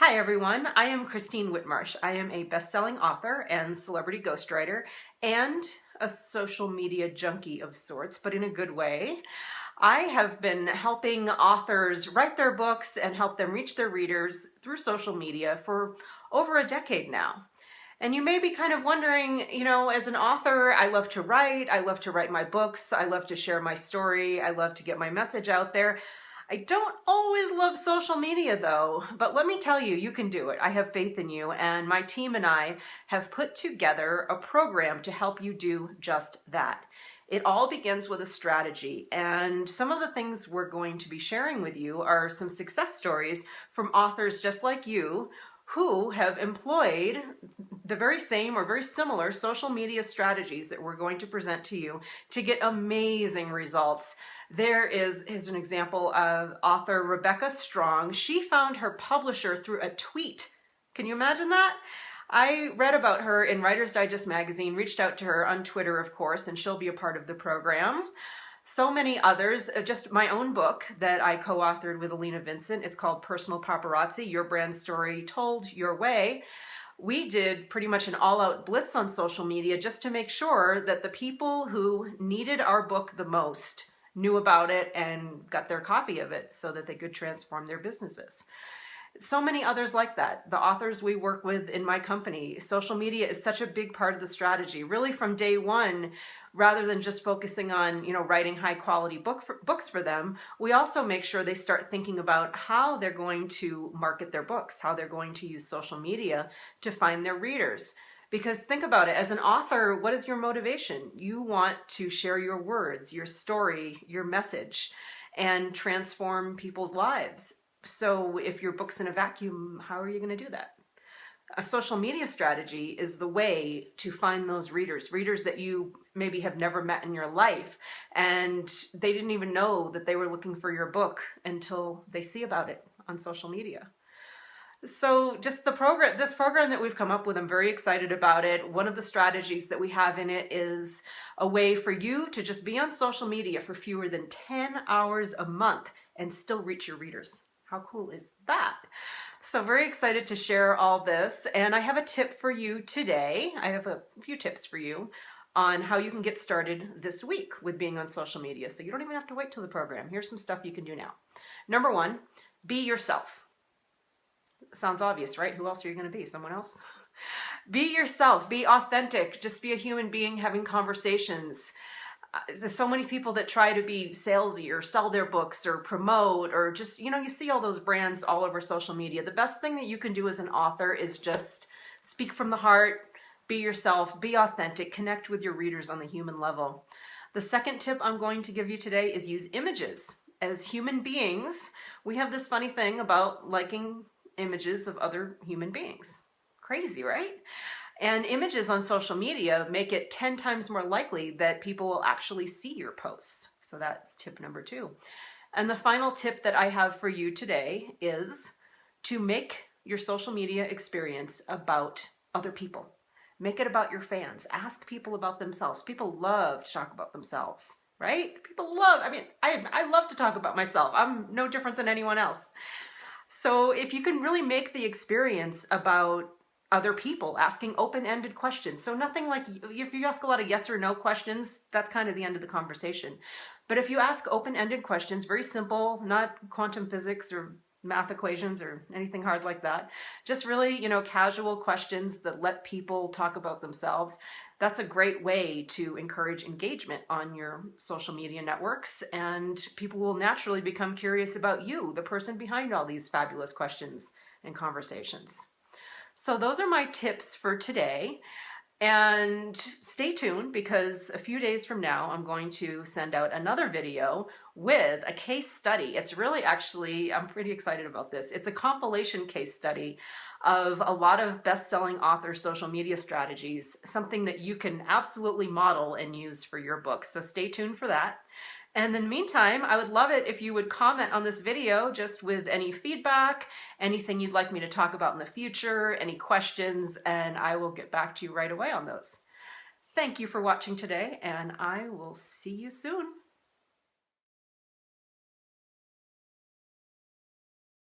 Hi everyone, I am Christine Whitmarsh. I am a best-selling author and celebrity ghostwriter and a social media junkie of sorts, but in a good way. I have been helping authors write their books and help them reach their readers through social media for over a decade now. And you may be kind of wondering, as an author, I love to write my books, I love to share my story, I love to get my message out there. I don't always love social media though, but let me tell you, you can do it. I have faith in you, and my team and I have put together a program to help you do just that. It all begins with a strategy, and some of the things we're going to be sharing with you are some success stories from authors just like you who have employed the very same or very similar social media strategies that we're going to present to you to get amazing results. There is an example of author Rebecca Strong. She found her publisher through a tweet. Can you imagine that? I read about her in Writer's Digest magazine, reached out to her on Twitter, of course, and she'll be a part of the program. So many others, just my own book that I co-authored with Alina Vincent. It's called Personal Paparazzi, Your Brand Story Told Your Way. We did pretty much an all-out blitz on social media just to make sure that the people who needed our book the most knew about it and got their copy of it so that they could transform their businesses. So many others like that. The authors we work with in my company, social media is such a big part of the strategy. Really from day one, rather than just focusing on, writing high quality books for them, we also make sure they start thinking about how they're going to market their books, how they're going to use social media to find their readers. Because think about it, as an author, what is your motivation? You want to share your words, your story, your message, and transform people's lives. So if your book's in a vacuum, how are you going to do that? A social media strategy is the way to find those readers that you maybe have never met in your life, and they didn't even know that they were looking for your book until they see about it on social media. So just this program that we've come up with, I'm very excited about it. One of the strategies that we have in it is a way for you to just be on social media for fewer than 10 hours a month and still reach your readers. How cool is that? So very excited to share all this. And I have a tip for you today. I have a few tips for you on how you can get started this week with being on social media. So you don't even have to wait till the program. Here's some stuff you can do now. Number one, be yourself. Sounds obvious, right? Who else are you going to be? Someone else? Be yourself. Be authentic. Just be a human being having conversations. There's so many people that try to be salesy or sell their books or promote or just, you see all those brands all over social media. The best thing that you can do as an author is just speak from the heart, be yourself, be authentic, connect with your readers on the human level. The second tip I'm going to give you today is use images. As human beings, we have this funny thing about liking images of other human beings. Crazy, right? And images on social media make it 10 times more likely that people will actually see your posts. So that's tip number 2. And the final tip that I have for you today is to make your social media experience about other people. Make it about your fans. Ask people about themselves. People love to talk about themselves, right? People love, I love to talk about myself. I'm no different than anyone else. So if you can really make the experience about other people, asking open-ended questions. So nothing like, if you ask a lot of yes or no questions, that's kind of the end of the conversation. But if you ask open-ended questions, very simple, not quantum physics or math equations or anything hard like that, just really, casual questions that let people talk about themselves, that's a great way to encourage engagement on your social media networks, and people will naturally become curious about you, the person behind all these fabulous questions and conversations. So those are my tips for today. And stay tuned, because a few days from now, I'm going to send out another video with a case study. It's really I'm pretty excited about this. It's a compilation case study of a lot of best-selling author social media strategies, something that you can absolutely model and use for your book. So stay tuned for that. And in the meantime, I would love it if you would comment on this video just with any feedback, anything you'd like me to talk about in the future, any questions, and I will get back to you right away on those. Thank you for watching today, and I will see you soon.